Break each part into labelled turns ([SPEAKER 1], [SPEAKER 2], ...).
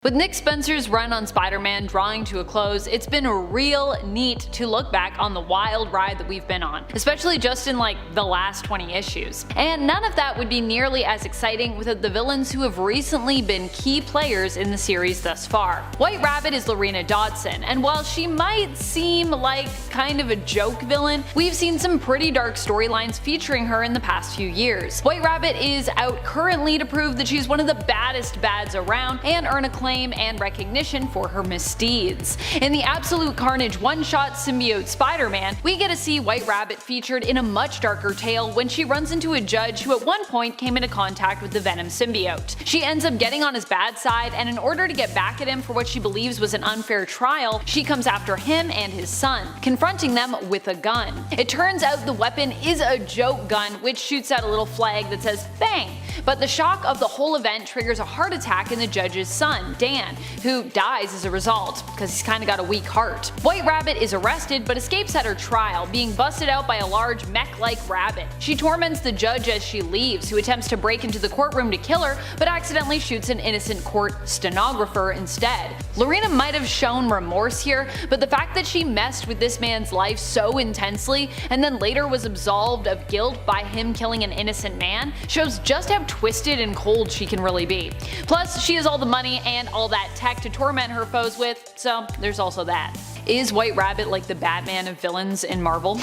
[SPEAKER 1] With Nick Spencer's run on Spider-Man drawing to a close, it's been real neat to look back on the wild ride that we've been on, especially just in the last 20 issues. And none of that would be nearly as exciting without the villains who have recently been key players in the series thus far. White Rabbit is Lorena Dodson, and while she might seem like kind of a joke villain, we've seen some pretty dark storylines featuring her in the past few years. White Rabbit is out currently to prove that she's one of the baddest bads around and earn acclaim and recognition for her misdeeds. In the Absolute Carnage one-shot symbiote Spider-Man, we get to see White Rabbit featured in a much darker tale when she runs into a judge who at one point came into contact with the Venom symbiote. She ends up getting on his bad side, and in order to get back at him for what she believes was an unfair trial, she comes after him and his son, confronting them with a gun. It turns out the weapon is a joke gun which shoots out a little flag that says "bang," but the shock of the whole event triggers a heart attack in the judge's son, Dan, who dies as a result, because he's kinda got a weak heart. White Rabbit is arrested but escapes at her trial, being busted out by a large mech-like rabbit. She torments the judge as she leaves, who attempts to break into the courtroom to kill her, but accidentally shoots an innocent court stenographer instead. Lorena might have shown remorse here, but the fact that she messed with this man's life so intensely, and then later was absolved of guilt by him killing an innocent man, shows just how twisted and cold she can really be. Plus, she has all the money and all that tech to torment her foes with, so there's also that. Is White Rabbit like the Batman of villains in Marvel?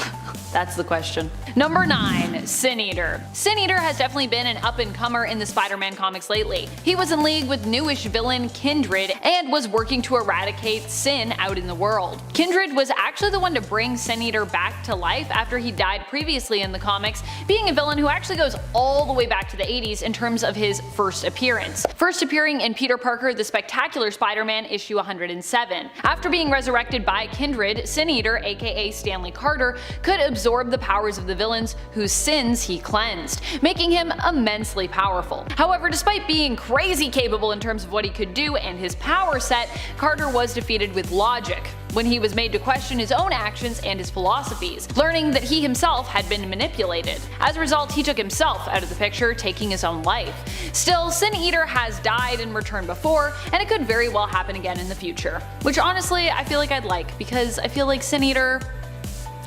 [SPEAKER 1] That's the question. Number 9. Sin Eater. Sin Eater has definitely been an up-and-comer in the Spider-Man comics lately. He was in league with newish villain Kindred and was working to eradicate sin out in the world. Kindred was actually the one to bring Sin Eater back to life after he died previously in the comics, being a villain who actually goes all the way back to the 80s in terms of his first appearance. First appearing in Peter Parker The Spectacular Spider-Man issue 107. After being resurrected by Kindred, Sin Eater, aka Stanley Carter, could absorb the powers of the villains whose sins he cleansed, making him immensely powerful. However, despite being crazy capable in terms of what he could do and his power set, Carter was defeated with logic when he was made to question his own actions and his philosophies, learning that he himself had been manipulated. As a result, he took himself out of the picture, taking his own life. Still, Sin Eater has died and returned before, and it could very well happen again in the future. Which honestly, I feel like I'd like, because I feel like Sin Eater,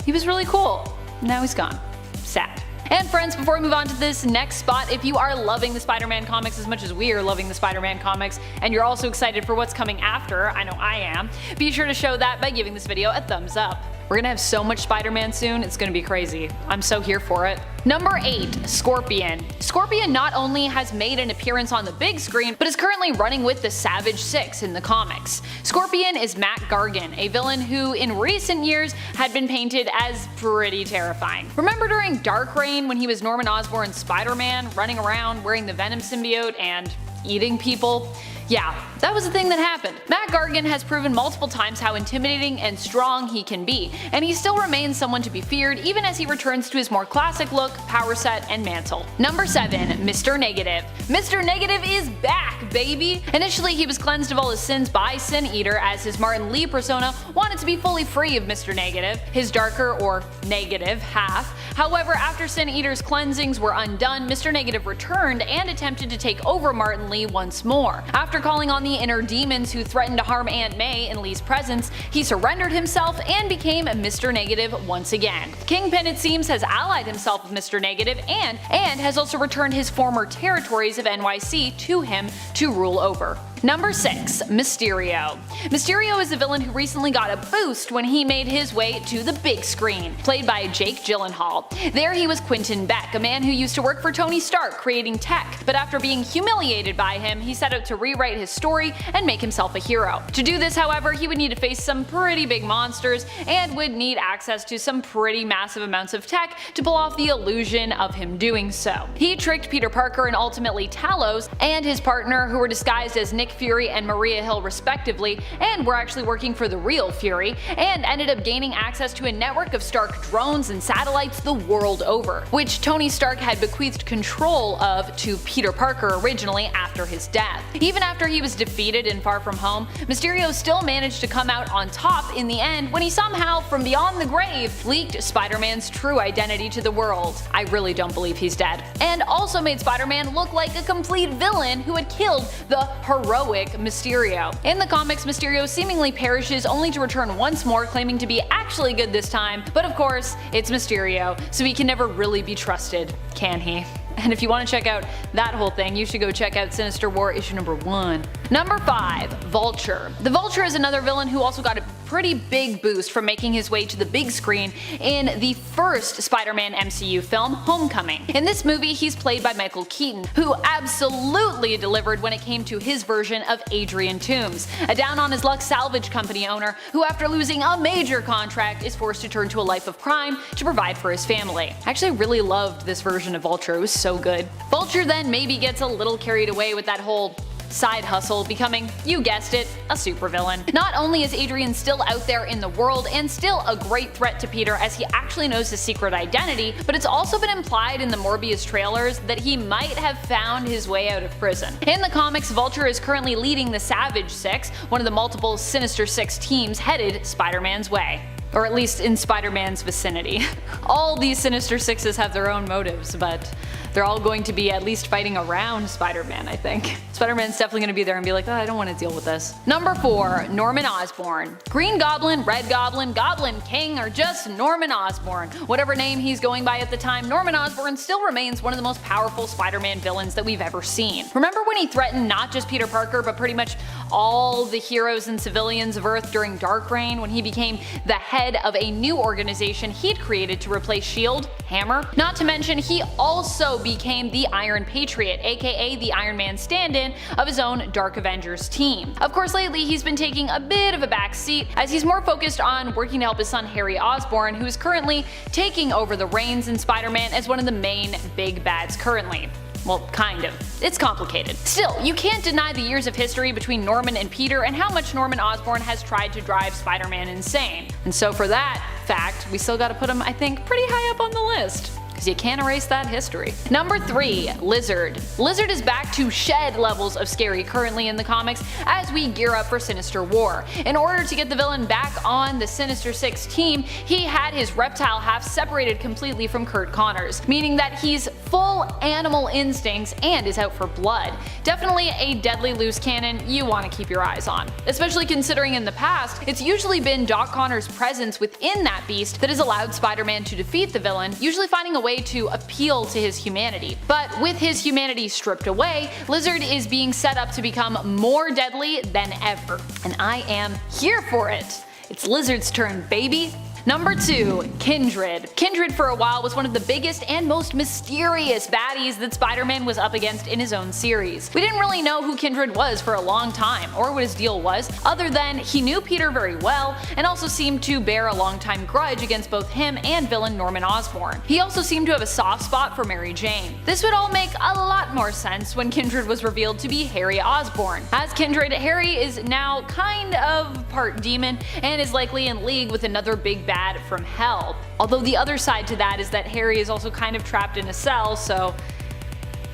[SPEAKER 1] he was really cool. Now he's gone. Sad. And friends, before we move on to this next spot, if you are loving the Spider-Man comics as much as we are loving the Spider-Man comics, and you're also excited for what's coming after, I know I am, be sure to show that by giving this video a thumbs up. We're gonna have so much Spider-Man soon, it's gonna be crazy. I'm so here for it. Number 8. Scorpion. Scorpion not only has made an appearance on the big screen, but is currently running with the Savage Six in the comics. Scorpion is Matt Gargan, a villain who in recent years had been painted as pretty terrifying. Remember during Dark Reign when he was Norman Osborn's Spider-Man, running around wearing the Venom symbiote and eating people? Yeah, that was the thing that happened. Matt Gargan has proven multiple times how intimidating and strong he can be, and he still remains someone to be feared even as he returns to his more classic look, power set, and mantle. Number 7. Mr. Negative. Mr. Negative is back, baby! Initially, he was cleansed of all his sins by Sin Eater, as his Martin Lee persona wanted to be fully free of Mr. Negative, his darker or negative half. However, after Sin Eater's cleansings were undone, Mr. Negative returned and attempted to take over Martin Lee once more. After calling on the inner demons who threatened to harm Aunt May in Lee's presence, he surrendered himself and became Mr. Negative once again. Kingpin, it seems, has allied himself with Mr. Negative and has also returned his former territories of NYC to him to rule over. Number 6. Mysterio. Mysterio is a villain who recently got a boost when he made his way to the big screen, played by Jake Gyllenhaal. There he was Quentin Beck, a man who used to work for Tony Stark creating tech, but after being humiliated by him, he set out to rewrite his story and make himself a hero. To do this, however, he would need to face some pretty big monsters and would need access to some pretty massive amounts of tech to pull off the illusion of him doing so. He tricked Peter Parker and ultimately Talos and his partner, who were disguised as Nick Fury and Maria Hill respectively, and were actually working for the real Fury, and ended up gaining access to a network of Stark drones and satellites the world over, which Tony Stark had bequeathed control of to Peter Parker originally after his death. Even after he was defeated in Far From Home, Mysterio still managed to come out on top in the end when he somehow, from beyond the grave, leaked Spider-Man's true identity to the world. I really don't believe he's dead. And also made Spider-Man look like a complete villain who had killed the heroic heroic Mysterio. In the comics, Mysterio seemingly perishes only to return once more, claiming to be actually good this time, but of course, it's Mysterio, so he can never really be trusted, can he? And if you want to check out that whole thing, you should go check out Sinister War issue number 1. Number 5. Vulture. The Vulture is another villain who also got a pretty big boost from making his way to the big screen in the first Spider-Man MCU film, Homecoming. In this movie, he's played by Michael Keaton, who absolutely delivered when it came to his version of Adrian Toomes, a down-on-his-luck salvage company owner who, after losing a major contract, is forced to turn to a life of crime to provide for his family. I actually really loved this version of Vulture, it was so good. Vulture then maybe gets a little carried away with that whole side hustle, becoming, you guessed it, a supervillain. Not only is Adrian still out there in the world and still a great threat to Peter as he actually knows his secret identity, but it's also been implied in the Morbius trailers that he might have found his way out of prison. In the comics, Vulture is currently leading the Savage Six, one of the multiple Sinister Six teams headed Spider-Man's way. Or at least in Spider-Man's vicinity. All these Sinister Sixes have their own motives, but they're all going to be at least fighting around Spider-Man, I think. Spider-Man's definitely going to be there and be like, oh, I don't want to deal with this. Number 4. Norman Osborn. Green Goblin, Red Goblin, Goblin King, or just Norman Osborn. Whatever name he's going by at the time, Norman Osborn still remains one of the most powerful Spider-Man villains that we've ever seen. Remember when he threatened not just Peter Parker, but pretty much all the heroes and civilians of Earth during Dark Reign, when he became the head of a new organization he'd created to replace S.H.I.E.L.D., Hammer? Not to mention, he also became the Iron Patriot, aka the Iron Man stand-in of his own Dark Avengers team. Of course, lately he's been taking a bit of a back seat as he's more focused on working to help his son Harry Osborn, who is currently taking over the reins in Spider-Man as one of the main big bads currently. Well, kind of. It's complicated. Still, you can't deny the years of history between Norman and Peter and how much Norman Osborn has tried to drive Spider-Man insane. And so for that fact, we still gotta put him, I think, pretty high up on the list, because you can't erase that history. Number 3. Lizard. Lizard is back to shed levels of scary currently in the comics as we gear up for Sinister War. In order to get the villain back on the Sinister Six team, he had his reptile half separated completely from Kurt Connors, meaning that he's full animal instincts and is out for blood. Definitely a deadly loose cannon you want to keep your eyes on, especially considering in the past, it's usually been Doc Connors' presence within that beast that has allowed Spider-Man to defeat the villain, usually finding a way to appeal to his humanity. But with his humanity stripped away, Lizard is being set up to become more deadly than ever. And I am here for it. It's Lizard's turn, baby. Number 2. Kindred. Kindred for a while was one of the biggest and most mysterious baddies that Spider-Man was up against in his own series. We didn't really know who Kindred was for a long time, or what his deal was, other than he knew Peter very well, and also seemed to bear a long-time grudge against both him and villain Norman Osborn. He also seemed to have a soft spot for Mary Jane. This would all make a lot more sense when Kindred was revealed to be Harry Osborn. As Kindred, Harry is now kind of part demon, and is likely in league with another big bad from hell. Although the other side to that is that Harry is also kind of trapped in a cell, so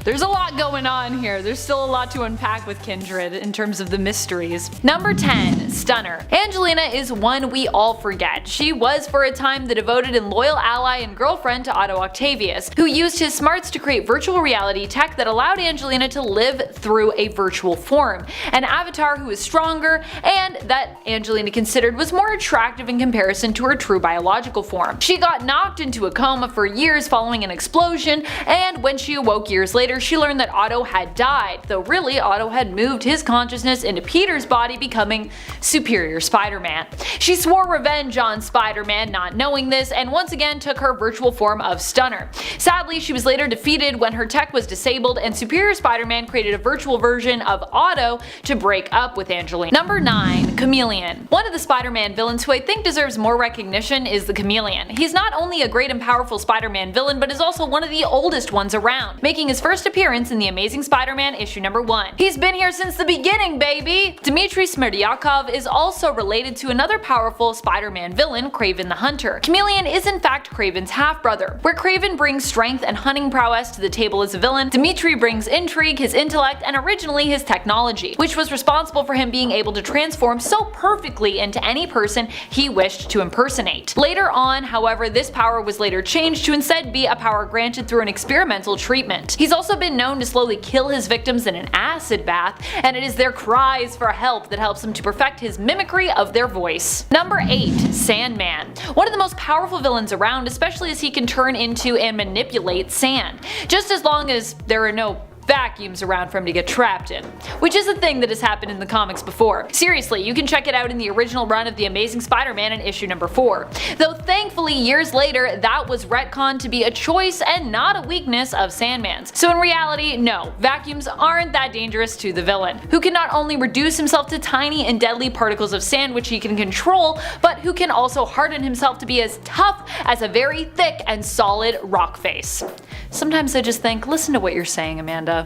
[SPEAKER 1] there's a lot going on here. There's still a lot to unpack with Kindred in terms of the mysteries. Number 10. Stunner. Angelina is one we all forget. She was for a time the devoted and loyal ally and girlfriend to Otto Octavius, who used his smarts to create virtual reality tech that allowed Angelina to live through a virtual form, an avatar who is stronger and that Angelina considered was more attractive in comparison to her true biological form. She got knocked into a coma for years following an explosion, and when she awoke years later, she learned that Otto had died, though really Otto had moved his consciousness into Peter's body, becoming Superior Spider-Man. She swore revenge on Spider-Man, not knowing this, and once again took her virtual form of Stunner. Sadly, she was later defeated when her tech was disabled, and Superior Spider-Man created a virtual version of Otto to break up with Angelina. Number 9. Chameleon. One of the Spider-Man villains who I think deserves more recognition is the Chameleon. He's not only a great and powerful Spider-Man villain, but is also one of the oldest ones around, making his first appearance in The Amazing Spider-Man issue number 1. He's been here since the beginning, baby! Dmitry Smirdyakov is also related to another powerful Spider-Man villain, Kraven the Hunter. Chameleon is in fact Kraven's half-brother. Where Kraven brings strength and hunting prowess to the table as a villain, Dmitry brings intrigue, his intellect, and originally his technology, which was responsible for him being able to transform so perfectly into any person he wished to impersonate. Later on, however, this power was later changed to instead be a power granted through an experimental treatment. He's also also been known to slowly kill his victims in an acid bath, and it is their cries for help that helps him to perfect his mimicry of their voice. Number 8. Sandman. One of the most powerful villains around, especially as he can turn into and manipulate sand, just as long as there are no vacuums around for him to get trapped in, which is a thing that has happened in the comics before. Seriously, you can check it out in the original run of The Amazing Spider-Man in issue number 4. Though thankfully years later that was retconned to be a choice and not a weakness of Sandman's. So in reality, no, vacuums aren't that dangerous to the villain, who can not only reduce himself to tiny and deadly particles of sand which he can control, but who can also harden himself to be as tough as a very thick and solid rock face. Sometimes I just think, listen to what you're saying, Amanda.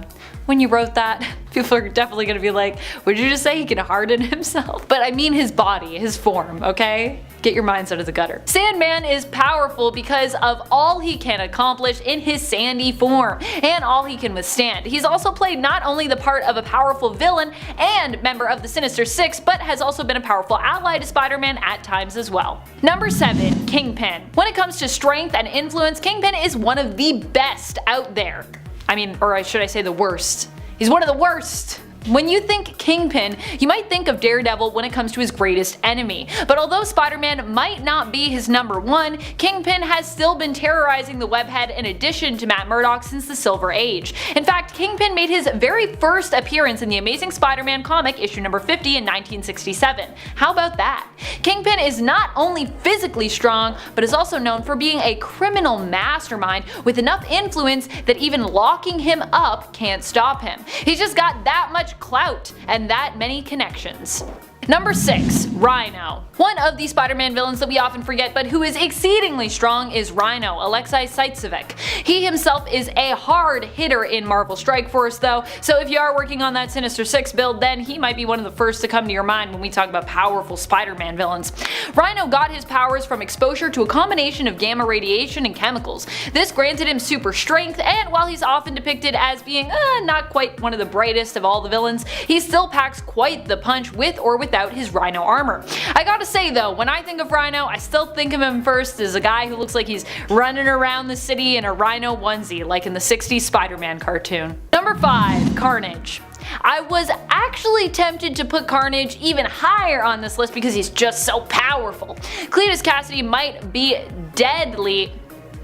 [SPEAKER 1] When you wrote that, people are definitely gonna be like, would you just say he can harden himself? But I mean his body, his form, okay? Get your minds out of the gutter. Sandman is powerful because of all he can accomplish in his sandy form, and all he can withstand. He's also played not only the part of a powerful villain and member of the Sinister Six, but has also been a powerful ally to Spider-Man at times as well. Number 7. Kingpin. When it comes to strength and influence, Kingpin is one of the best out there. I mean, or should I say the worst. He's one of the worst. When you think Kingpin, you might think of Daredevil when it comes to his greatest enemy, but although Spider-Man might not be his number 1, Kingpin has still been terrorizing the webhead in addition to Matt Murdock since the Silver Age. In fact, Kingpin made his very first appearance in the Amazing Spider-Man comic issue number 50 in 1967. How about that? Kingpin is not only physically strong, but is also known for being a criminal mastermind with enough influence that even locking him up can't stop him. He's just got that much clout and that many connections. Number 6. Rhino. One of the Spider-Man villains that we often forget but who is exceedingly strong is Rhino, Alexei Saitsevic. He himself is a hard hitter in Marvel Strike Force though, so if you are working on that Sinister Six build, then he might be one of the first to come to your mind when we talk about powerful Spider-Man villains. Rhino got his powers from exposure to a combination of gamma radiation and chemicals. This granted him super strength, and while he's often depicted as being not quite one of the brightest of all the villains, he still packs quite the punch with or without his Rhino armor. I gotta say though, when I think of Rhino, I still think of him first as a guy who looks like he's running around the city in a Rhino onesie, like in the 60s Spider-Man cartoon. Number 5. Carnage. I was actually tempted to put Carnage even higher on this list because he's just so powerful. Cletus Cassidy might be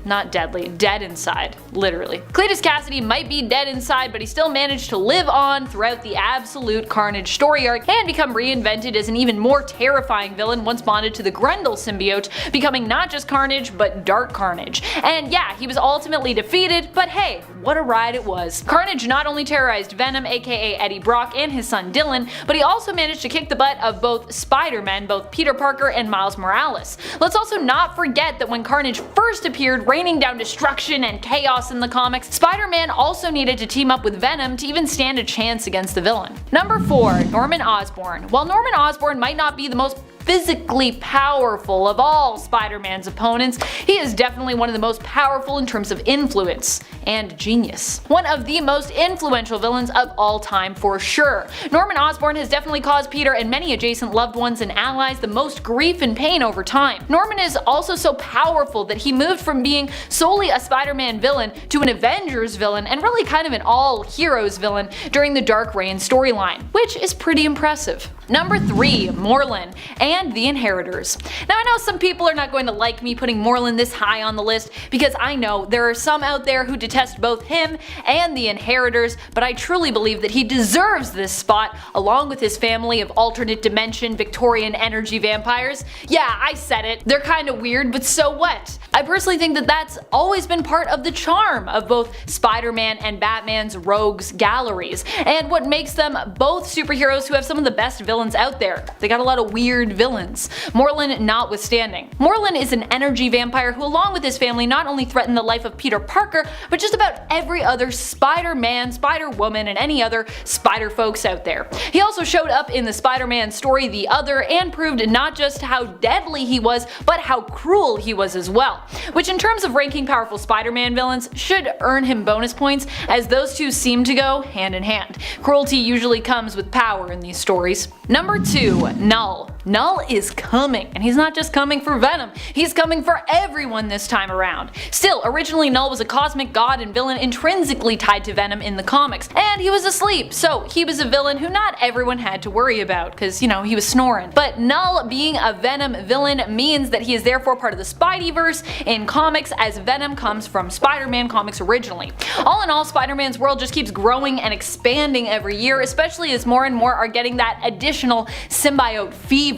[SPEAKER 1] not deadly, dead inside, literally. Cletus Cassidy might be dead inside, but he still managed to live on throughout the absolute Carnage story arc and become reinvented as an even more terrifying villain once bonded to the Grendel symbiote, becoming not just Carnage, but Dark Carnage. And yeah, he was ultimately defeated, but hey, what a ride it was. Carnage not only terrorized Venom, aka Eddie Brock, and his son Dylan, but he also managed to kick the butt of both Spider-Men, both Peter Parker and Miles Morales. Let's also not forget that when Carnage first appeared, raining down destruction and chaos in the comics, Spider-Man also needed to team up with Venom to even stand a chance against the villain. Number 4. Norman Osborn. While Norman Osborn might not be the most physically powerful of all Spider-Man's opponents, he is definitely one of the most powerful in terms of influence and genius. One of the most influential villains of all time for sure. Norman Osborn has definitely caused Peter and many adjacent loved ones and allies the most grief and pain over time. Norman is also so powerful that he moved from being solely a Spider-Man villain to an Avengers villain and really kind of an all-heroes villain during the Dark Reign storyline, which is pretty impressive. Number 3. Morlun and the Inheritors. Now I know some people are not going to like me putting Morlun this high on the list because I know there are some out there who detest both him and the Inheritors, but I truly believe that he deserves this spot along with his family of alternate dimension Victorian energy vampires. Yeah, I said it. They're kinda weird, but so what? I personally think that that's always been part of the charm of both Spider-Man and Batman's rogues galleries, and what makes them both superheroes who have some of the best villains out there. They got a lot of weird villains, Morlun notwithstanding. Morlun is an energy vampire who, along with his family, not only threatened the life of Peter Parker, but just about every other Spider-Man, Spider-Woman, and any other spider folks out there. He also showed up in the Spider-Man story The Other and proved not just how deadly he was, but how cruel he was as well, which in terms of ranking powerful Spider-Man villains should earn him bonus points, as those two seem to go hand in hand. Cruelty usually comes with power in these stories. Number 2. Null. Null is coming, and he's not just coming for Venom, he's coming for everyone this time around. Still, originally Null was a cosmic god and villain intrinsically tied to Venom in the comics, and he was asleep, so he was a villain who not everyone had to worry about, because, you know, he was snoring. But Null being a Venom villain means that he is therefore part of the Spideyverse in comics, as Venom comes from Spider-Man comics originally. All in all, Spider-Man's world just keeps growing and expanding every year, especially as more and more are getting that additional symbiote fever.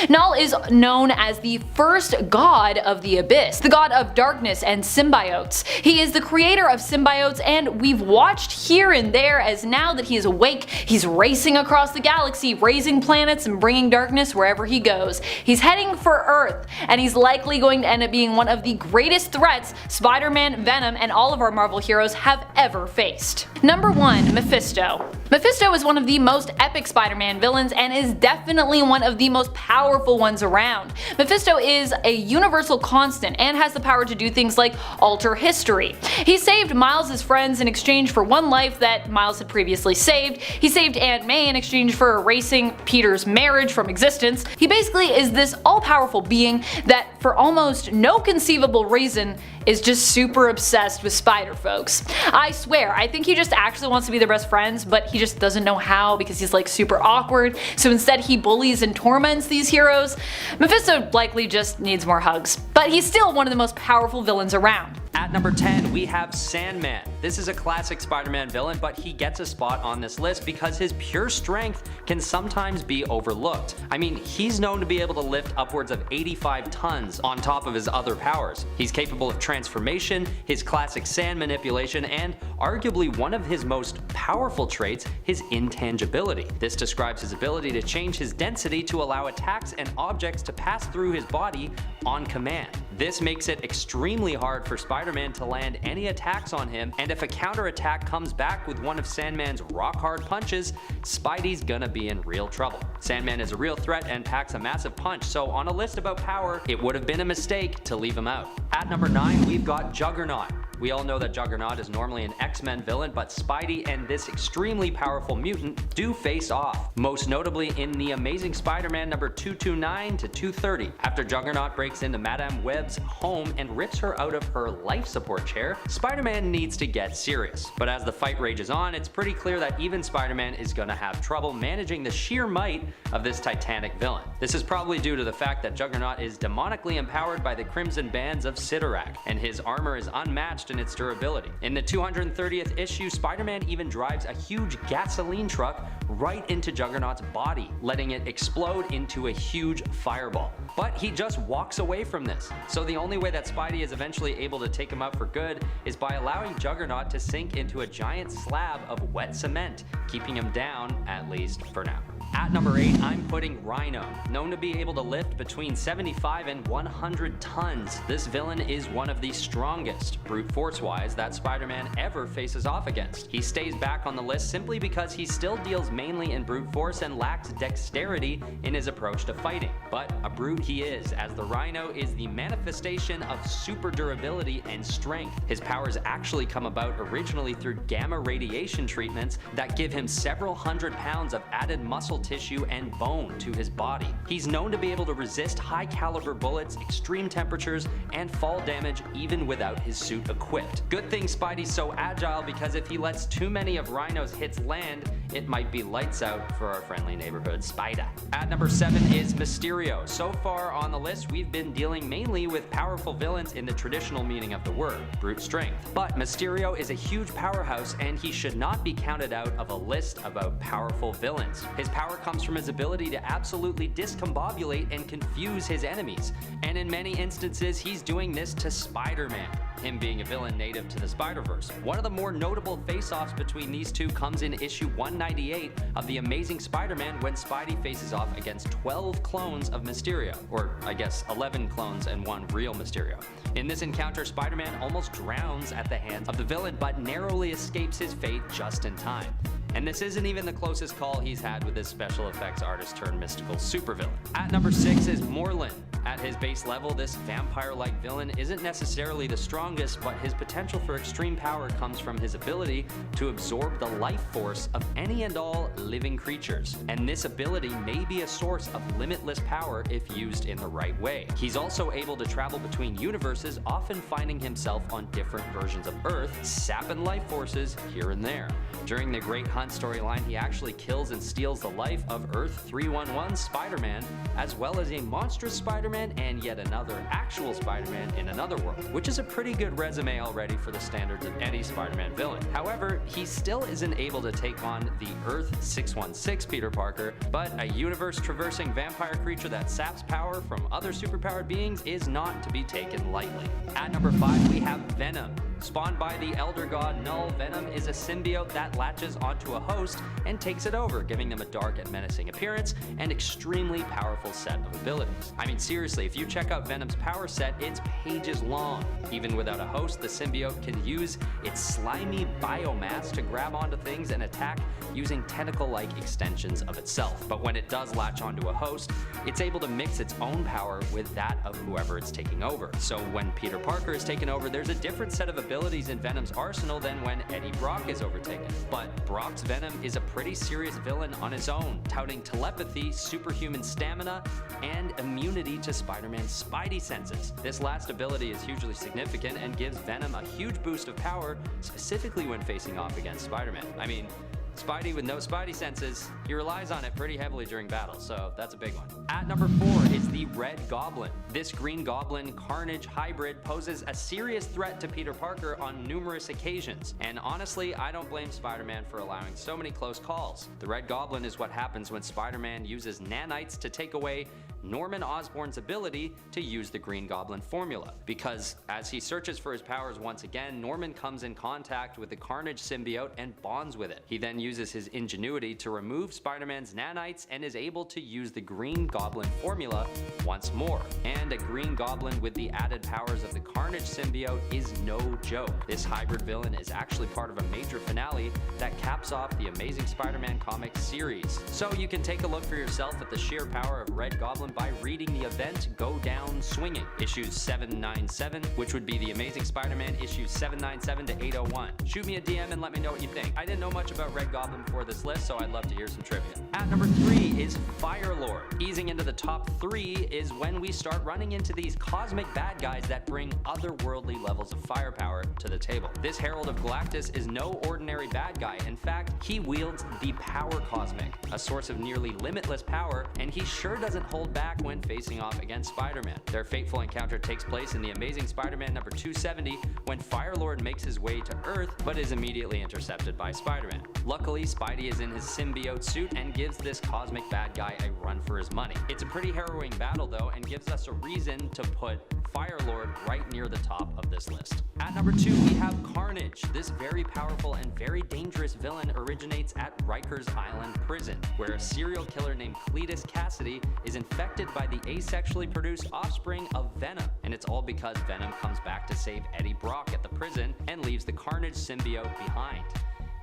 [SPEAKER 1] Null is known as the first god of the Abyss, the god of darkness and symbiotes. He is the creator of symbiotes, and we've watched here and there as now that he is awake, he's racing across the galaxy, raising planets and bringing darkness wherever he goes. He's heading for Earth, and he's likely going to end up being one of the greatest threats Spider-Man, Venom, and all of our Marvel heroes have ever faced. Number 1. Mephisto. Mephisto is one of the most epic Spider-Man villains and is definitely one of the most powerful ones around. Mephisto is a universal constant and has the power to do things like alter history. He saved Miles' friends in exchange for one life that Miles had previously saved. He saved Aunt May in exchange for erasing Peter's marriage from existence. He basically is this all-powerful being that, for almost no conceivable reason, is just super obsessed with spider folks. I swear, I think he just actually wants to be their best friends, but he just doesn't know how because he's like super awkward, so instead he bullies and torments these heroes. Mephisto likely just needs more hugs, but he's still one of the most powerful villains around.
[SPEAKER 2] At number 10, we have Sandman. This is a classic Spider-Man villain, but he gets a spot on this list because his pure strength can sometimes be overlooked. I mean, he's known to be able to lift upwards of 85 tons on top of his other powers. He's capable of transformation, his classic sand manipulation, and arguably one of his most powerful traits, his intangibility. This describes his ability to change his density to allow attacks and objects to pass through his body on command. This makes it extremely hard for Spider-Man to land any attacks on him, and if a counterattack comes back with one of Sandman's rock-hard punches, Spidey's gonna be in real trouble. Sandman is a real threat and packs a massive punch, so on a list about power, it would have been a mistake to leave him out. At number 9, we've got Juggernaut. We all know that Juggernaut is normally an X-Men villain, but Spidey and this extremely powerful mutant do face off, most notably in the Amazing Spider-Man number 229 to 230. After Juggernaut breaks into Madame Web's home and rips her out of her life support chair, Spider-Man needs to get serious. But as the fight rages on, it's pretty clear that even Spider-Man is gonna have trouble managing the sheer might of this titanic villain. This is probably due to the fact that Juggernaut is demonically empowered by the Crimson Bands of Sidorak, and his armor is unmatched in its durability. In the 230th issue, Spider-Man even drives a huge gasoline truck right into Juggernaut's body, letting it explode into a huge fireball. But he just walks away from this. So the only way that Spidey is eventually able to take him out for good is by allowing Juggernaut to sink into a giant slab of wet cement, keeping him down, at least for now. At number 8, I'm putting Rhino. Known to be able to lift between 75 and 100 tons, this villain is one of the strongest, brute force-wise, that Spider-Man ever faces off against. He stays back on the list simply because he still deals mainly in brute force and lacks dexterity in his approach to fighting. But a brute he is, as the Rhino is the manifestation of super durability and strength. His powers actually come about originally through gamma radiation treatments that give him several hundred pounds of added muscle tissue and bone to his body. He's known to be able to resist high caliber bullets, extreme temperatures, and fall damage even without his suit equipped. Good thing Spidey's so agile, because if he lets too many of Rhino's hits land, it might be lights out for our friendly neighborhood Spider. At number 7 is Mysterio. So far on the list, we've been dealing mainly with powerful villains in the traditional meaning of the word, brute strength. But Mysterio is a huge powerhouse, and he should not be counted out of a list about powerful villains. His power comes from his ability to absolutely discombobulate and confuse his enemies, and in many instances he's doing this to Spider-Man, him being a villain native to the Spider-Verse. One of the more notable face-offs between these two comes in issue 198 of The Amazing Spider-Man, when Spidey faces off against 12 clones of Mysterio, or I guess 11 clones and one real Mysterio. In this encounter, Spider-Man almost drowns at the hands of the villain, but narrowly escapes his fate just in time. And this isn't even the closest call he's had with his special effects artist turned mystical supervillain. At number 6 is Morlun. At his base level, this vampire-like villain isn't necessarily the strongest, but his potential for extreme power comes from his ability to absorb the life force of any and all living creatures. And this ability may be a source of limitless power if used in the right way. He's also able to travel between universes, often finding himself on different versions of Earth, sapping life forces here and there. During the Great Hunt storyline, he actually kills and steals the life of Earth 311 Spider-Man, as well as a monstrous Spider-Man and yet another actual Spider-Man in another world, which is a pretty good resume already for the standards of any Spider-Man villain. However, he still isn't able to take on the Earth 616 Peter Parker, but a universe-traversing vampire creature that saps power from other superpowered beings is not to be taken lightly. At number 5, we have Venom. Spawned by the Elder God Null, Venom is a symbiote that latches onto a host and takes it over, giving them a dark and menacing appearance and extremely powerful set of abilities. I mean, seriously, if you check out Venom's power set, it's pages long. Even without a host, the symbiote can use its slimy biomass to grab onto things and attack using tentacle-like extensions of itself. But when it does latch onto a host, it's able to mix its own power with that of whoever it's taking over. So when Peter Parker is taken over, there's a different set of abilities in Venom's arsenal than when Eddie Brock is overtaken. But Brock's Venom is a pretty serious villain on his own, touting telepathy, superhuman stamina, and immunity to Spider-Man's spidey senses. This last ability is hugely significant and gives Venom a huge boost of power, specifically when facing off against Spider-Man. I mean, Spidey with no spidey senses, he relies on it pretty heavily during battle, so that's a big one. At number 4 is the Red Goblin. This Green Goblin Carnage hybrid poses a serious threat to Peter Parker on numerous occasions, and honestly, I don't blame Spider-Man for allowing so many close calls. The Red Goblin is what happens when Spider-Man uses nanites to take away Norman Osborn's ability to use the Green Goblin formula, because as he searches for his powers once again, Norman comes in contact with the Carnage symbiote and bonds with it. He then uses his ingenuity to remove Spider-Man's nanites and is able to use the Green Goblin formula once more. And a Green Goblin with the added powers of the Carnage symbiote is no joke. This hybrid villain is actually part of a major finale that caps off the Amazing Spider-Man comics series. So you can take a look for yourself at the sheer power of Red Goblin by reading the event Go Down Swinging, issues 797, which would be the Amazing Spider-Man issues 797 to 801. Shoot me a DM and let me know what you think. I didn't know much about Red Goblin before this list, so I'd love to hear some trivia. At number 3 is Firelord. Easing into the top 3 is when we start running into these cosmic bad guys that bring otherworldly levels of firepower to the table. This Herald of Galactus is no ordinary bad guy. In fact, he wields the Power Cosmic, a source of nearly limitless power, and he sure doesn't hold back when facing off against Spider-Man. Their fateful encounter takes place in the Amazing Spider-Man number 270 when Firelord makes his way to Earth but is immediately intercepted by Spider-Man. Luckily, Spidey is in his symbiote suit and gives this cosmic bad guy a run for his money. It's a pretty harrowing battle though, and gives us a reason to put Firelord right near the top of this list. At number 2, we have Carnage. This very powerful and very dangerous villain originates at Rikers Island Prison, where a serial killer named Cletus Cassidy is infected by the asexually produced offspring of Venom. And it's all because Venom comes back to save Eddie Brock at the prison and leaves the Carnage symbiote behind.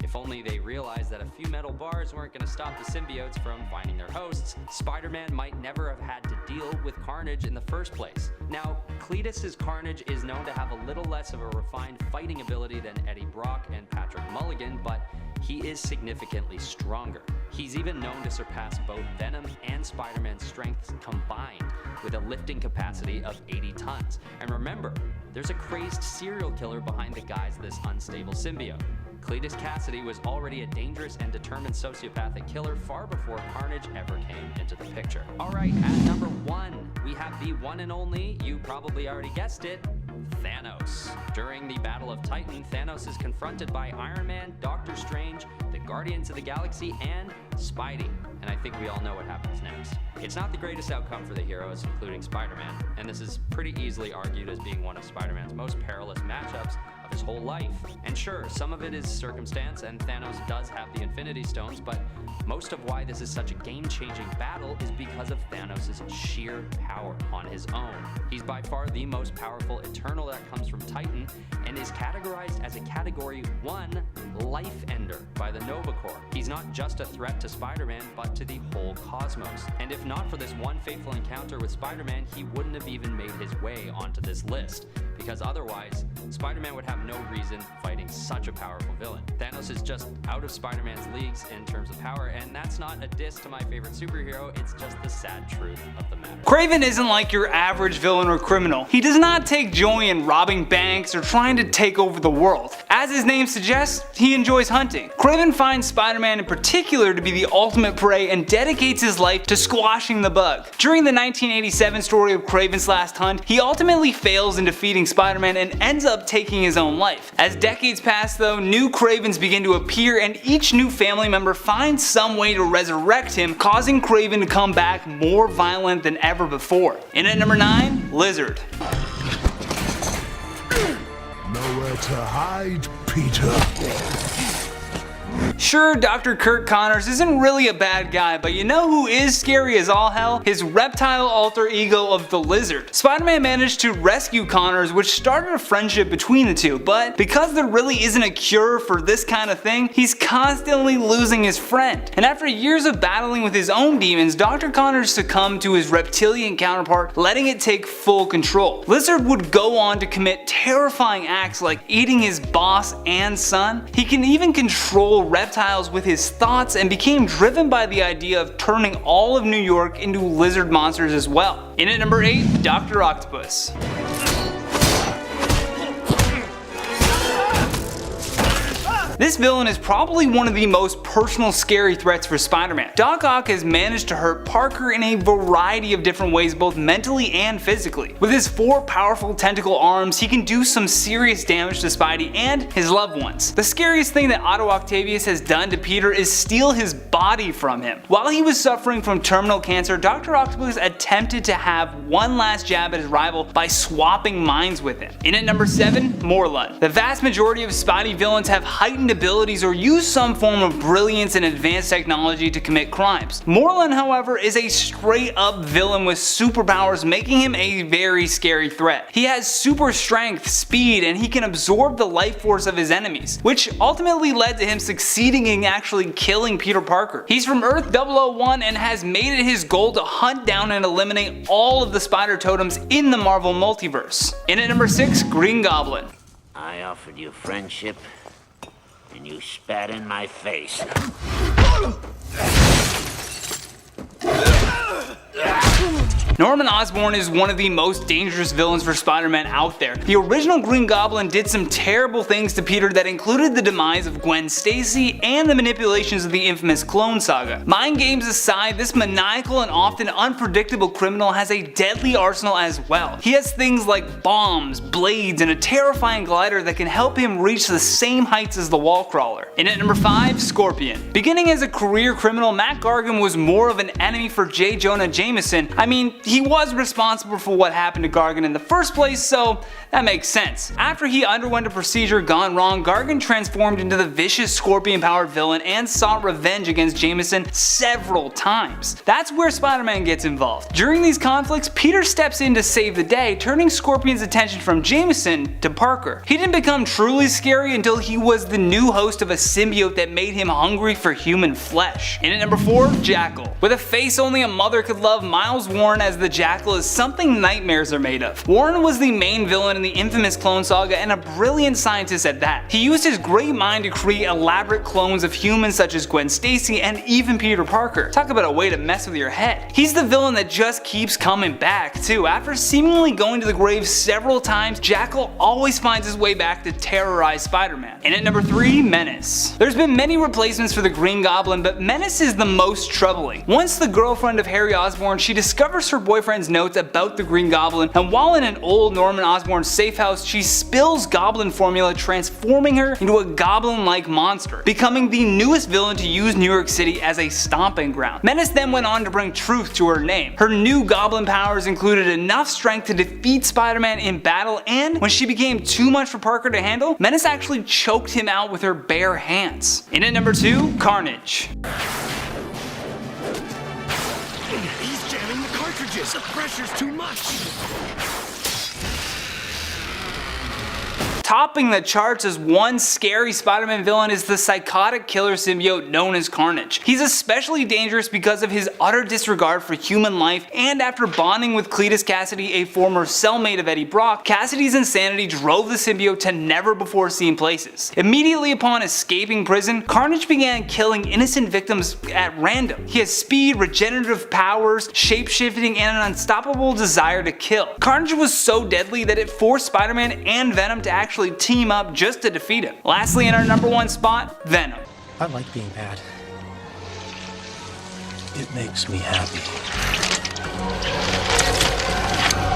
[SPEAKER 2] If only they realized that a few metal bars weren't going to stop the symbiotes from finding their hosts, Spider-Man might never have had to deal with Carnage in the first place. Now, Cletus's Carnage is known to have a little less of a refined fighting ability than Eddie Brock and Patrick Mulligan, but he is significantly stronger. He's even known to surpass both Venom and Spider-Man's strengths combined, with a lifting capacity of 80 tons. And remember, there's a crazed serial killer behind the guise of this unstable symbiote. Cletus Cassidy was already a dangerous and determined sociopathic killer far before Carnage ever came into the picture. Alright, at number 1, we have the one and only, you probably already guessed it, Thanos. During the Battle of Titan, Thanos is confronted by Iron Man, Doctor Strange, the Guardians of the Galaxy, and Spidey. And I think we all know what happens next. It's not the greatest outcome for the heroes, including Spider-Man, and this is pretty easily argued as being one of Spider-Man's most perilous matchups throughout his whole life. And sure, some of it is circumstance, and Thanos does have the Infinity Stones, but most of why this is such a game-changing battle is because of Thanos' sheer power on his own. He's by far the most powerful Eternal that comes from Titan, and is categorized as a Category 1 Life Ender by the Nova Corps. He's not just a threat to Spider-Man, but to the whole cosmos. And if not for this one fateful encounter with Spider-Man, he wouldn't have even made his way onto this list, because otherwise, Spider-Man would have no reason fighting such a powerful villain. Thanos is just out of Spider-Man's leagues in terms of power, and that's not a diss to my favorite superhero, it's just the sad truth of the matter.
[SPEAKER 3] Kraven isn't like your average villain or criminal. He does not take joy in robbing banks or trying to take over the world. As his name suggests, he enjoys hunting. Kraven finds Spider-Man in particular to be the ultimate prey and dedicates his life to squashing the bug. During the 1987 story of Kraven's Last Hunt, he ultimately fails in defeating Spider-Man and ends up taking his own life. As decades pass though, new Kravens begin to appear, and each new family member finds some way to resurrect him, causing Kraven to come back more violent than ever before. In at number 9, Lizard.
[SPEAKER 4] Nowhere to hide, Peter.
[SPEAKER 3] Sure, Dr. Kurt Connors isn't really a bad guy, but you know who is scary as all hell? His reptile alter ego of the Lizard. Spider-Man managed to rescue Connors, which started a friendship between the two, but because there really isn't a cure for this kind of thing, he's constantly losing his friend. And after years of battling with his own demons, Dr. Connors succumbed to his reptilian counterpart, letting it take full control. Lizard would go on to commit terrifying acts like eating his boss and son. He can even control reptiles with his thoughts and became driven by the idea of turning all of New York into lizard monsters as well. In at number 8, Dr. Octopus. This villain is probably one of the most personal scary threats for Spider-Man. Doc Ock has managed to hurt Parker in a variety of different ways, both mentally and physically. With his 4 powerful tentacle arms, he can do some serious damage to Spidey and his loved ones. The scariest thing that Otto Octavius has done to Peter is steal his body from him. While he was suffering from terminal cancer, Dr. Octopus attempted to have one last jab at his rival by swapping minds with him. In at number 7, Morlun. The vast majority of Spidey villains have heightened abilities or use some form of brilliance and advanced technology to commit crimes. Morlun, however, is a straight up villain with superpowers, making him a very scary threat. He has super strength, speed, and he can absorb the life force of his enemies, which ultimately led to him succeeding in actually killing Peter Parker. He's from Earth 001 and has made it his goal to hunt down and eliminate all of the spider totems in the Marvel multiverse. In at number 6, Green Goblin.
[SPEAKER 5] I offered you friendship, and you spat in my face.
[SPEAKER 3] Norman Osborn is one of the most dangerous villains for Spider-Man out there. The original Green Goblin did some terrible things to Peter that included the demise of Gwen Stacy and the manipulations of the infamous Clone Saga. Mind games aside, this maniacal and often unpredictable criminal has a deadly arsenal as well. He has things like bombs, blades, and a terrifying glider that can help him reach the same heights as the wall crawler. In at number 5, Scorpion. Beginning as a career criminal, Matt Gargan was more of an enemy for J. Jonah Jameson. I mean, he was responsible for what happened to Gargan in the first place, so that makes sense. After he underwent a procedure gone wrong, Gargan transformed into the vicious scorpion-powered villain and sought revenge against Jameson several times. That's where Spider-Man gets involved. During these conflicts, Peter steps in to save the day, turning Scorpion's attention from Jameson to Parker. He didn't become truly scary until he was the new host of a symbiote that made him hungry for human flesh. In at number 4, Jackal. With a face only a mother could love, Miles Warren as the Jackal is something nightmares are made of. Warren was the main villain in the infamous Clone Saga and a brilliant scientist at that. He used his great mind to create elaborate clones of humans such as Gwen Stacy and even Peter Parker. Talk about a way to mess with your head. He's the villain that just keeps coming back too. After seemingly going to the grave several times, Jackal always finds his way back to terrorize Spider-Man. And at number 3, Menace. There's been many replacements for the Green Goblin, but Menace is the most troubling. Once the girlfriend of Harry Osborn, she discovers her boyfriend's notes about the Green Goblin, and while in an old Norman Osborn safe house, she spills goblin formula, transforming her into a goblin-like monster, becoming the newest villain to use New York City as a stomping ground. Menace then went on to bring truth to her name. Her new goblin powers included enough strength to defeat Spider-Man in battle, and when she became too much for Parker to handle, Menace actually choked him out with her bare hands. In at number 2, Carnage.
[SPEAKER 4] He's jamming the cartridges. The pressure's too much.
[SPEAKER 3] Topping the charts as one scary Spider-Man villain is the psychotic killer symbiote known as Carnage. He's especially dangerous because of his utter disregard for human life, and after bonding with Cletus Cassidy, a former cellmate of Eddie Brock, Cassidy's insanity drove the symbiote to never before seen places. Immediately upon escaping prison, Carnage began killing innocent victims at random. He has speed, regenerative powers, shape-shifting, and an unstoppable desire to kill. Carnage was so deadly that it forced Spider-Man and Venom to actually team up just to defeat him. Lastly, in our number 1 spot, Venom.
[SPEAKER 6] I like being bad. It makes me happy.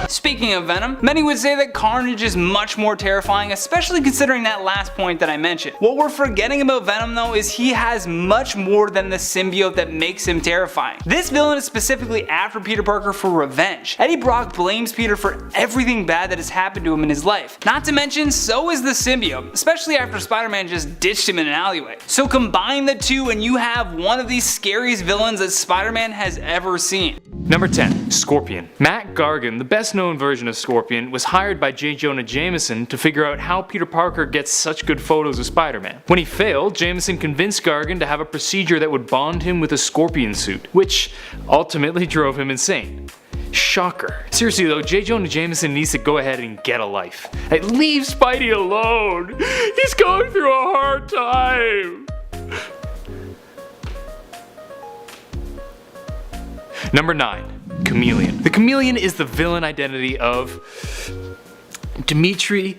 [SPEAKER 3] Speaking of Venom, many would say that Carnage is much more terrifying, especially considering that last point that I mentioned. What we're forgetting about Venom though is he has much more than the symbiote that makes him terrifying. This villain is specifically after Peter Parker for revenge. Eddie Brock blames Peter for everything bad that has happened to him in his life. Not to mention, so is the symbiote, especially after Spider-Man just ditched him in an alleyway. So combine the two and you have one of the scariest villains that Spider-Man has ever seen.
[SPEAKER 7] Number 10. Scorpion. Matt Gargan, the best known version of Scorpion, was hired by J. Jonah Jameson to figure out how Peter Parker gets such good photos of Spider-Man. When he failed, Jameson convinced Gargan to have a procedure that would bond him with a scorpion suit, which ultimately drove him insane. Shocker. Seriously though, J. Jonah Jameson needs to go ahead and get a life. Hey, leave Spidey alone! He's going through a hard time! Number 9. Chameleon. The Chameleon is the villain identity of Dmitry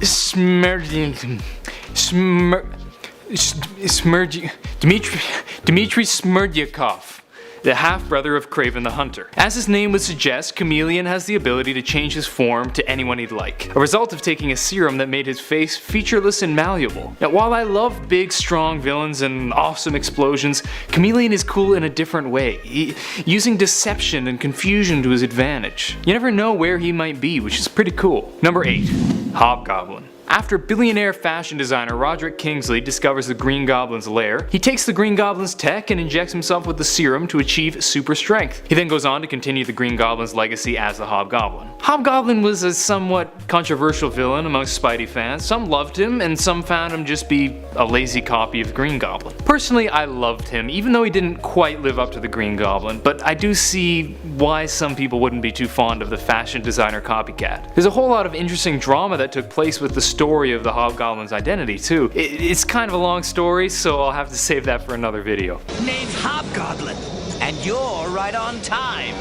[SPEAKER 7] Smerdyakov, the half-brother of Kraven the Hunter. As his name would suggest, Chameleon has the ability to change his form to anyone he'd like, a result of taking a serum that made his face featureless and malleable. Now, while I love big, strong villains and awesome explosions, Chameleon is cool in a different way, using deception and confusion to his advantage. You never know where he might be, which is pretty cool. Number 8. Hobgoblin. After billionaire fashion designer Roderick Kingsley discovers the Green Goblin's lair, he takes the Green Goblin's tech and injects himself with the serum to achieve super strength. He then goes on to continue the Green Goblin's legacy as the Hobgoblin. Hobgoblin was a somewhat controversial villain amongst Spidey fans. Some loved him, and some found him just be a lazy copy of Green Goblin. Personally, I loved him, even though he didn't quite live up to the Green Goblin, but I do see why some people wouldn't be too fond of the fashion designer copycat. There's a whole lot of interesting drama that took place with the story of the Hobgoblin's identity too. It's kind of a long story, so I'll have to save that for another video.
[SPEAKER 8] Name's Hobgoblin, and you're right on time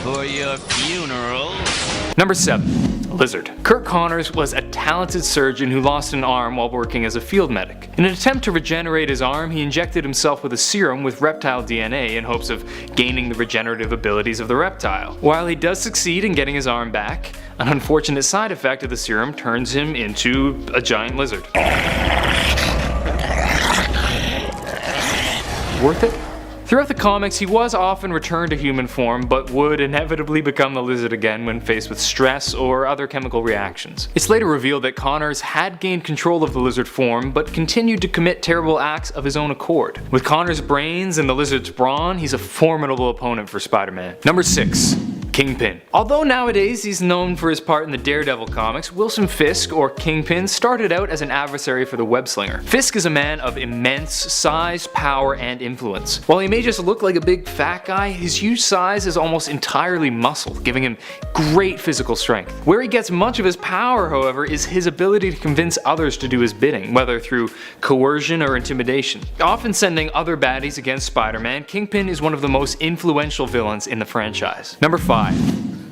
[SPEAKER 8] for your funeral.
[SPEAKER 7] Number 7. Lizard. Kirk Connors was a talented surgeon who lost an arm while working as a field medic. In an attempt to regenerate his arm, he injected himself with a serum with reptile DNA in hopes of gaining the regenerative abilities of the reptile. While he does succeed in getting his arm back, an unfortunate side effect of the serum turns him into a giant lizard. Worth it? Throughout the comics, he was often returned to human form, but would inevitably become the lizard again when faced with stress or other chemical reactions. It's later revealed that Connors had gained control of the lizard form, but continued to commit terrible acts of his own accord. With Connors' brains and the lizard's brawn, he's a formidable opponent for Spider-Man. Number 6. Kingpin. Although nowadays he's known for his part in the Daredevil comics, Wilson Fisk, or Kingpin, started out as an adversary for the Webslinger. Fisk is a man of immense size, power, and influence. While he may just look like a big fat guy, his huge size is almost entirely muscle, giving him great physical strength. Where he gets much of his power, however, is his ability to convince others to do his bidding, whether through coercion or intimidation. Often sending other baddies against Spider-Man, Kingpin is one of the most influential villains in the franchise. Number 5.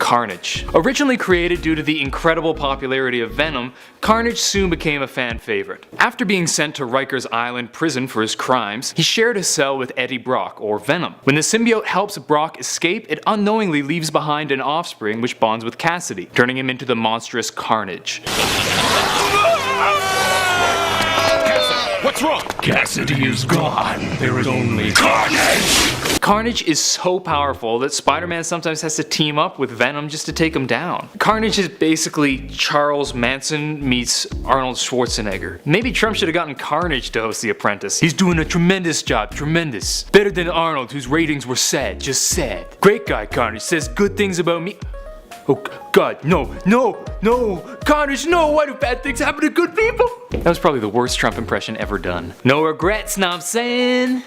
[SPEAKER 7] Carnage. Originally created due to the incredible popularity of Venom, Carnage soon became a fan favorite. After being sent to Rikers Island prison for his crimes, he shared a cell with Eddie Brock, or Venom. When the symbiote helps Brock escape, it unknowingly leaves behind an offspring which bonds with Cassidy, turning him into the monstrous Carnage.
[SPEAKER 4] What's wrong? Cassidy is gone. There is only Carnage!
[SPEAKER 7] Carnage is so powerful that Spider-Man sometimes has to team up with Venom just to take him down. Carnage is basically Charles Manson meets Arnold Schwarzenegger. Maybe Trump should have gotten Carnage to host The Apprentice. He's doing a tremendous job, tremendous. Better than Arnold, whose ratings were sad, just sad. Great guy, Carnage, says good things about me. Oh God, no, Carnage, no, why do bad things happen to good people? That was probably the worst Trump impression ever done. No regrets, know what I'm saying?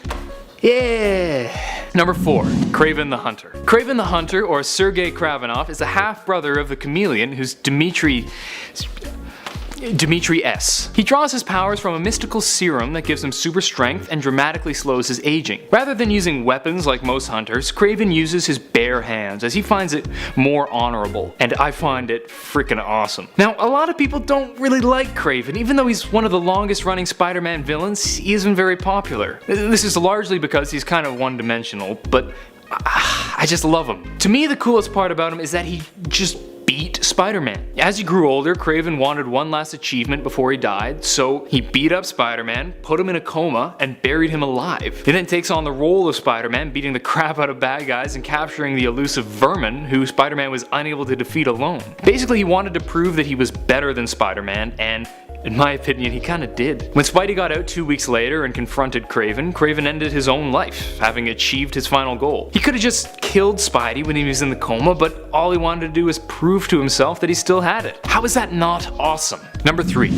[SPEAKER 7] Yeah. Number 4, Kraven the Hunter. Kraven the Hunter, or Sergei Kravenov, is a half-brother of the Chameleon who's Dimitri S. He draws his powers from a mystical serum that gives him super strength and dramatically slows his aging. Rather than using weapons like most hunters, Kraven uses his bare hands as he finds it more honorable, and I find it freaking awesome. Now, a lot of people don't really like Kraven. Even though he's one of the longest running Spider-Man villains, he isn't very popular. This is largely because he's kind of one-dimensional, but I just love him. To me, the coolest part about him is that he just beat Spider-Man. As he grew older, Kraven wanted one last achievement before he died, so he beat up Spider-Man, put him in a coma, and buried him alive. He then takes on the role of Spider-Man, beating the crap out of bad guys and capturing the elusive Vermin, who Spider-Man was unable to defeat alone. Basically, he wanted to prove that he was better than Spider-Man, and in my opinion, he kinda did. When Spidey got out 2 weeks later and confronted Kraven, Kraven ended his own life, having achieved his final goal. He could've just killed Spidey when he was in the coma, but all he wanted to do was prove to himself that he still had it. How is that not awesome? Number 3.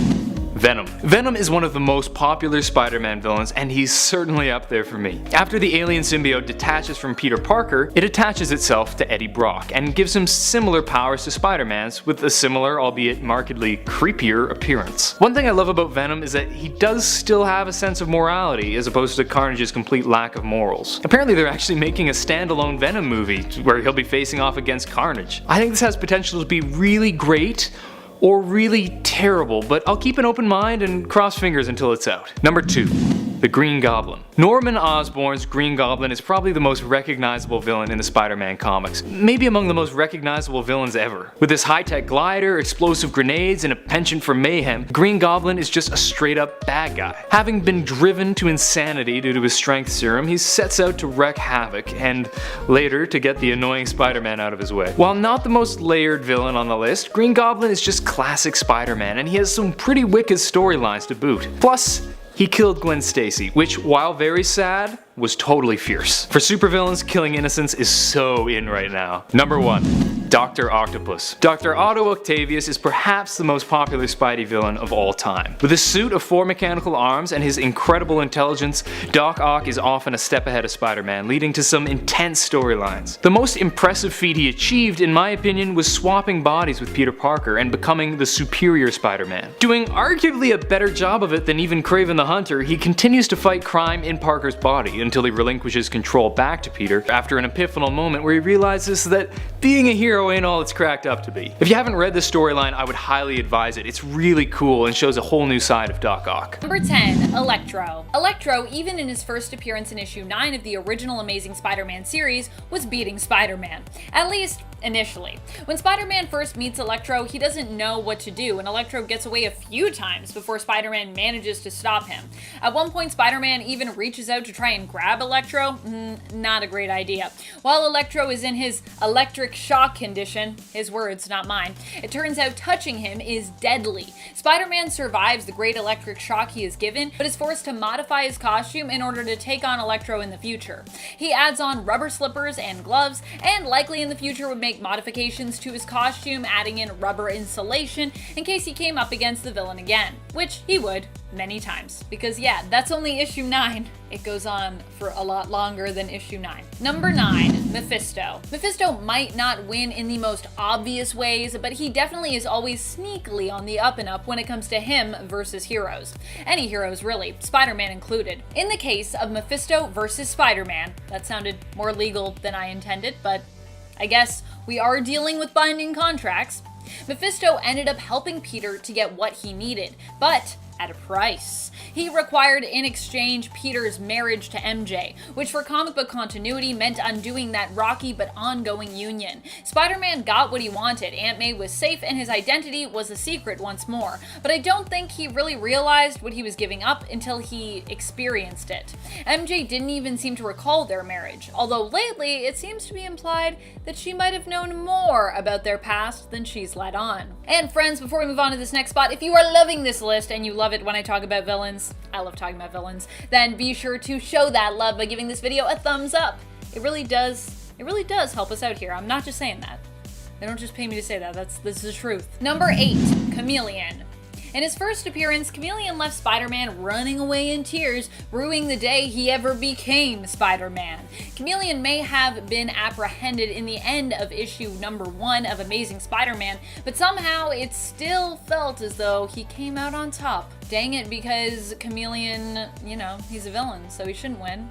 [SPEAKER 7] Venom. Venom is one of the most popular Spider-Man villains, and he's certainly up there for me. After the alien symbiote detaches from Peter Parker, it attaches itself to Eddie Brock, and gives him similar powers to Spider-Man's, with a similar, albeit markedly creepier, appearance. One thing I love about Venom is that he does still have a sense of morality, as opposed to Carnage's complete lack of morals. Apparently they're actually making a standalone Venom movie, where he'll be facing off against Carnage. I think this has potential to be really great, or really terrible, but I'll keep an open mind and cross fingers until it's out. Number 2. The Green Goblin. Norman Osborn's Green Goblin is probably the most recognizable villain in the Spider-Man comics, maybe among the most recognizable villains ever. With his high-tech glider, explosive grenades, and a penchant for mayhem, Green Goblin is just a straight-up bad guy. Having been driven to insanity due to his strength serum, he sets out to wreak havoc, and later to get the annoying Spider-Man out of his way. While not the most layered villain on the list, Green Goblin is just classic Spider-Man, and he has some pretty wicked storylines to boot. Plus, he killed Gwen Stacy, which, while very sad, was totally fierce. For supervillains, killing innocents is so in right now. Number 1. Dr. Octopus. Dr. Otto Octavius is perhaps the most popular Spidey villain of all time. With a suit of 4 mechanical arms and his incredible intelligence, Doc Ock is often a step ahead of Spider-Man, leading to some intense storylines. The most impressive feat he achieved, in my opinion, was swapping bodies with Peter Parker and becoming the superior Spider-Man. Doing arguably a better job of it than even Kraven the Hunter, he continues to fight crime in Parker's body until he relinquishes control back to Peter after an epiphanal moment where he realizes that being a hero ain't all it's cracked up to be. If you haven't read this storyline, I would highly advise it. It's really cool and shows a whole new side of Doc Ock.
[SPEAKER 1] Number 10. Electro. Electro, even in his first appearance in issue 9 of the original Amazing Spider-Man series, was beating Spider-Man. At least, initially. When Spider-Man first meets Electro, he doesn't know what to do, and Electro gets away a few times before Spider-Man manages to stop him. At one point, Spider-Man even reaches out to try and grab Electro. Not a great idea. While Electro is in his electric shock condition, his words, not mine, it turns out touching him is deadly. Spider-Man survives the great electric shock he is given, but is forced to modify his costume in order to take on Electro in the future. He adds on rubber slippers and gloves, and likely in the future would make modifications to his costume, adding in rubber insulation in case he came up against the villain again, which he would many times. Because yeah, that's only issue 9. It goes on for a lot longer than issue 9. Number 9, Mephisto. Mephisto might not win in the most obvious ways, but he definitely is always sneakily on the up and up when it comes to him versus heroes. Any heroes really, Spider-Man included. In the case of Mephisto versus Spider-Man, that sounded more legal than I intended, but I guess we are dealing with binding contracts. Mephisto ended up helping Peter to get what he needed, but at a price. He required in exchange Peter's marriage to MJ, which for comic book continuity meant undoing that rocky but ongoing union. Spider-Man got what he wanted, Aunt May was safe and his identity was a secret once more, but I don't think he really realized what he was giving up until he experienced it. MJ didn't even seem to recall their marriage, although lately it seems to be implied that she might have known more about their past than she's let on. And friends, before we move on to this next spot, if you are loving this list and you love it when I talk about villains, I love talking about villains, then be sure to show that love by giving this video a thumbs up. It really does help us out here. I'm not just saying that. They don't just pay me to say that, this is the truth. Number 8, Chameleon. In his first appearance, Chameleon left Spider-Man running away in tears, ruining the day he ever became Spider-Man. Chameleon may have been apprehended in the end of issue number 1 of Amazing Spider-Man, but somehow it still felt as though he came out on top. Dang it, because Chameleon, you know, he's a villain, so he shouldn't win.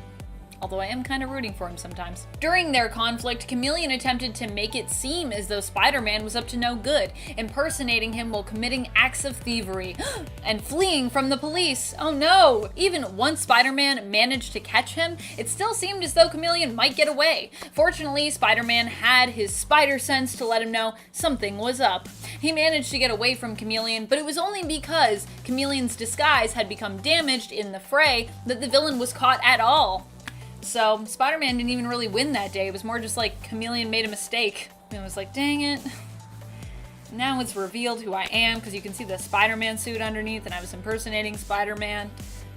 [SPEAKER 1] Although I am kind of rooting for him sometimes. During their conflict, Chameleon attempted to make it seem as though Spider-Man was up to no good, impersonating him while committing acts of thievery and fleeing from the police. Oh no! Even once Spider-Man managed to catch him, it still seemed as though Chameleon might get away. Fortunately, Spider-Man had his spider sense to let him know something was up. He managed to get away from Chameleon, but it was only because Chameleon's disguise had become damaged in the fray that the villain was caught at all. So Spider-Man didn't even really win that day. It was more just like Chameleon made a mistake. And it was like, dang it. Now it's revealed who I am because you can see the Spider-Man suit underneath and I was impersonating Spider-Man.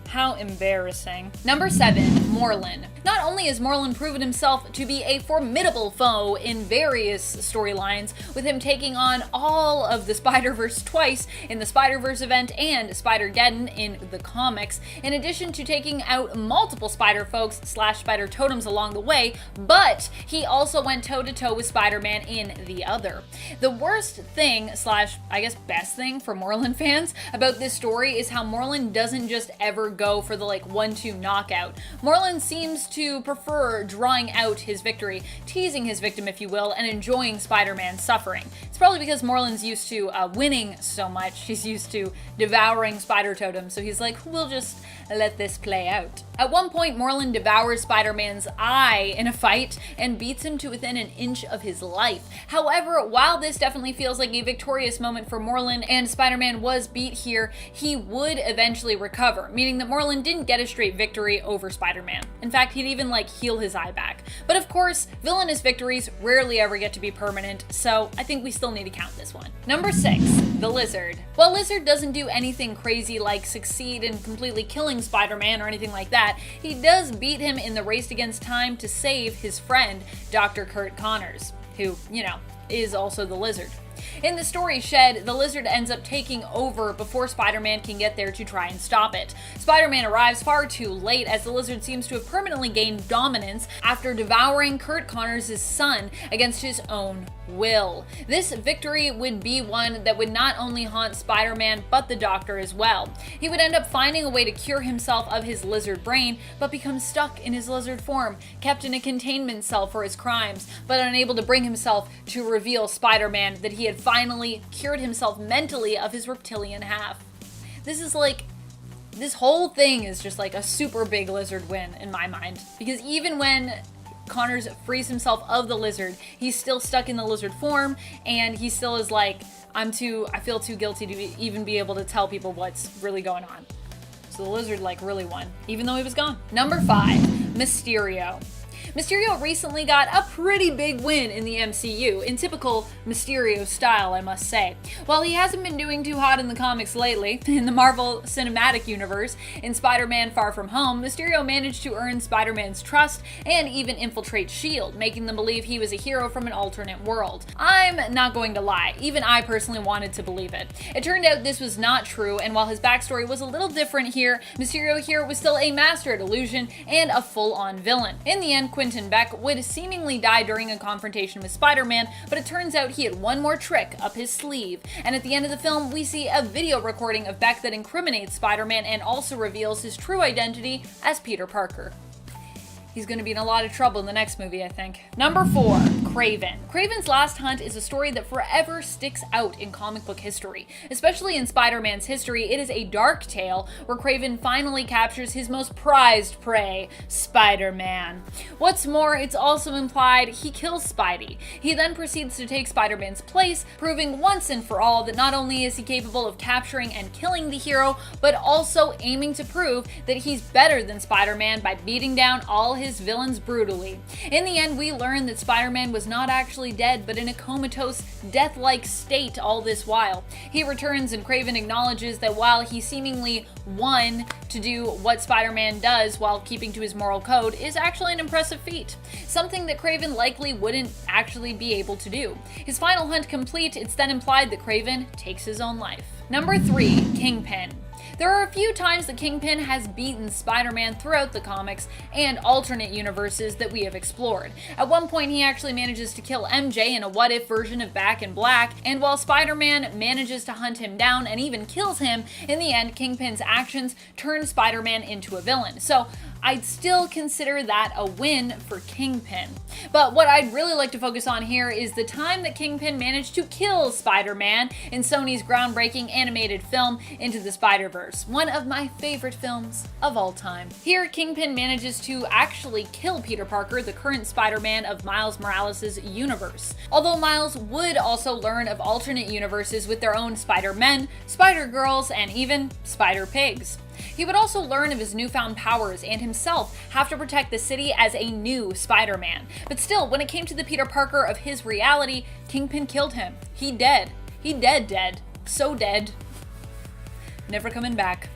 [SPEAKER 1] How embarrassing. Number 7, Morlun. Not only has Morlun proven himself to be a formidable foe in various storylines, with him taking on all of the Spider-Verse twice in the Spider-Verse event and Spider-Geddon in the comics, in addition to taking out multiple Spider-Folks / Spider-Totems along the way, but he also went toe-to-toe with Spider-Man in the other. The worst thing / I guess best thing for Morlun fans about this story is how Morlun doesn't just ever go for the 1-2 knockout. Morlun seems to prefer drawing out his victory, teasing his victim if you will, and enjoying Spider-Man's suffering. It's probably because Morlun's used to winning so much, he's used to devouring Spider-Totems, so he's like, we'll just let this play out. At one point, Morlun devours Spider-Man's eye in a fight and beats him to within an inch of his life. However, while this definitely feels like a victorious moment for Morlun and Spider-Man was beat here, he would eventually recover, meaning that Morlun didn't get a straight victory over Spider-Man. In fact, he'd even heal his eye back. But of course, villainous victories rarely ever get to be permanent, so I think we still need to count this one. Number 6, the Lizard. While Lizard doesn't do anything crazy like succeed in completely killing Spider-Man or anything like that, he does beat him in the race against time to save his friend, Dr. Curt Connors, who, you know, is also the Lizard. In the story Shed, the Lizard ends up taking over before Spider-Man can get there to try and stop it. Spider-Man arrives far too late as the Lizard seems to have permanently gained dominance after devouring Curt Connors' son against his own will. This victory would be one that would not only haunt Spider-Man but the Doctor as well. He would end up finding a way to cure himself of his lizard brain but become stuck in his lizard form, kept in a containment cell for his crimes, but unable to bring himself to reveal Spider-Man that he had finally cured himself mentally of his reptilian half. This whole thing is just a super big Lizard win in my mind, because even when Connors frees himself of the Lizard, he's still stuck in the lizard form, and he still is like, I feel too guilty to even be able to tell people what's really going on. So the Lizard really won, even though he was gone. Number 5, Mysterio. Mysterio recently got a pretty big win in the MCU, in typical Mysterio style, I must say. While he hasn't been doing too hot in the comics lately, in the Marvel Cinematic Universe, in Spider-Man Far From Home, Mysterio managed to earn Spider-Man's trust and even infiltrate S.H.I.E.L.D., making them believe he was a hero from an alternate world. I'm not going to lie, even I personally wanted to believe it. It turned out this was not true, and while his backstory was a little different here, Mysterio here was still a master at illusion and a full-on villain. In the end, Quentin Beck would seemingly die during a confrontation with Spider-Man, but it turns out he had one more trick up his sleeve. And at the end of the film, we see a video recording of Beck that incriminates Spider-Man and also reveals his true identity as Peter Parker. He's gonna be in a lot of trouble in the next movie, I think. Number 4, Kraven. Kraven's Last Hunt is a story that forever sticks out in comic book history. Especially in Spider-Man's history, it is a dark tale where Kraven finally captures his most prized prey, Spider-Man. What's more, it's also implied he kills Spidey. He then proceeds to take Spider-Man's place, proving once and for all that not only is he capable of capturing and killing the hero, but also aiming to prove that he's better than Spider-Man by beating down all his villains brutally. In the end, we learn that Spider-Man was not actually dead, but in a comatose, death-like state all this while. He returns and Kraven acknowledges that while he seemingly won to do what Spider-Man does while keeping to his moral code is actually an impressive feat. Something that Kraven likely wouldn't actually be able to do. His final hunt complete, it's then implied that Kraven takes his own life. Number 3, Kingpin. There are a few times that Kingpin has beaten Spider-Man throughout the comics and alternate universes that we have explored. At one point, he actually manages to kill MJ in a what-if version of Back in Black, and while Spider-Man manages to hunt him down and even kills him, in the end, Kingpin's actions turn Spider-Man into a villain. So I'd still consider that a win for Kingpin. But what I'd really like to focus on here is the time that Kingpin managed to kill Spider-Man in Sony's groundbreaking animated film Into the Spider-Verse, one of my favorite films of all time. Here, Kingpin manages to actually kill Peter Parker, the current Spider-Man of Miles Morales' universe. Although Miles would also learn of alternate universes with their own Spider-Men, Spider-Girls, and even Spider-Pigs. He would also learn of his newfound powers and himself have to protect the city as a new Spider-Man. But still, when it came to the Peter Parker of his reality, Kingpin killed him. He dead. He dead. So dead. Never coming back.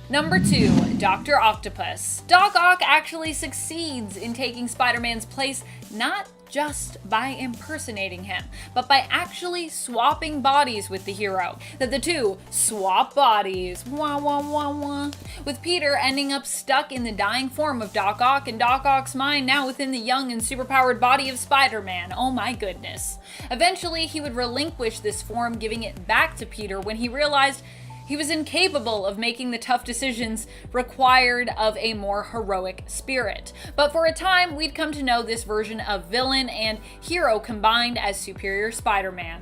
[SPEAKER 1] Number 2, Dr. Octopus. Doc Ock actually succeeds in taking Spider-Man's place, not just by impersonating him, but by actually swapping bodies with the hero. That the two swap bodies, wah wah wah wah, with Peter ending up stuck in the dying form of Doc Ock and Doc Ock's mind now within the young and superpowered body of Spider-Man. Oh my goodness. Eventually, he would relinquish this form, giving it back to Peter when he realized he was incapable of making the tough decisions required of a more heroic spirit. But for a time, we'd come to know this version of villain and hero combined as Superior Spider-Man.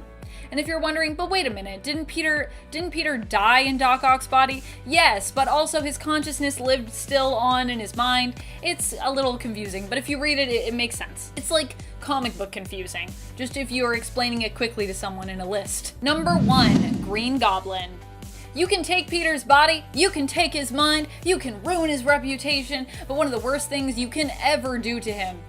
[SPEAKER 1] And if you're wondering, but wait a minute, didn't Peter die in Doc Ock's body? Yes, but also his consciousness lived still on in his mind. It's a little confusing, but if you read it, it makes sense. It's like comic book confusing, just if you are explaining it quickly to someone in a list. Number 1, Green Goblin. You can take Peter's body, you can take his mind, you can ruin his reputation, but one of the worst things you can ever do to him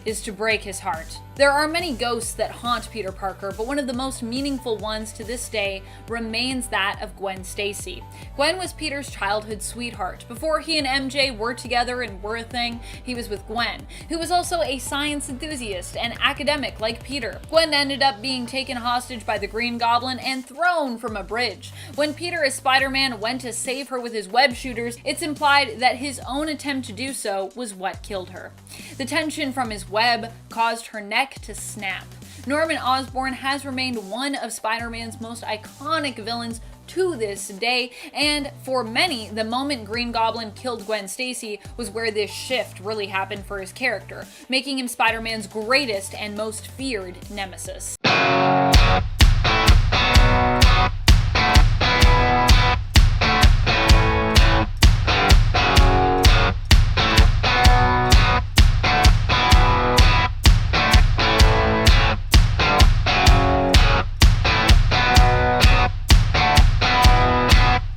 [SPEAKER 1] is to break his heart. There are many ghosts that haunt Peter Parker, but one of the most meaningful ones to this day remains that of Gwen Stacy. Gwen was Peter's childhood sweetheart. Before he and MJ were together and were a thing, he was with Gwen, who was also a science enthusiast and academic like Peter. Gwen ended up being taken hostage by the Green Goblin and thrown from a bridge. When Peter as Spider-Man went to save her with his web shooters, it's implied that his own attempt to do so was what killed her. The tension from his web caused her neck to snap. Norman Osborn has remained one of Spider-Man's most iconic villains to this day, and for many, the moment Green Goblin killed Gwen Stacy was where this shift really happened for his character, making him Spider-Man's greatest and most feared nemesis.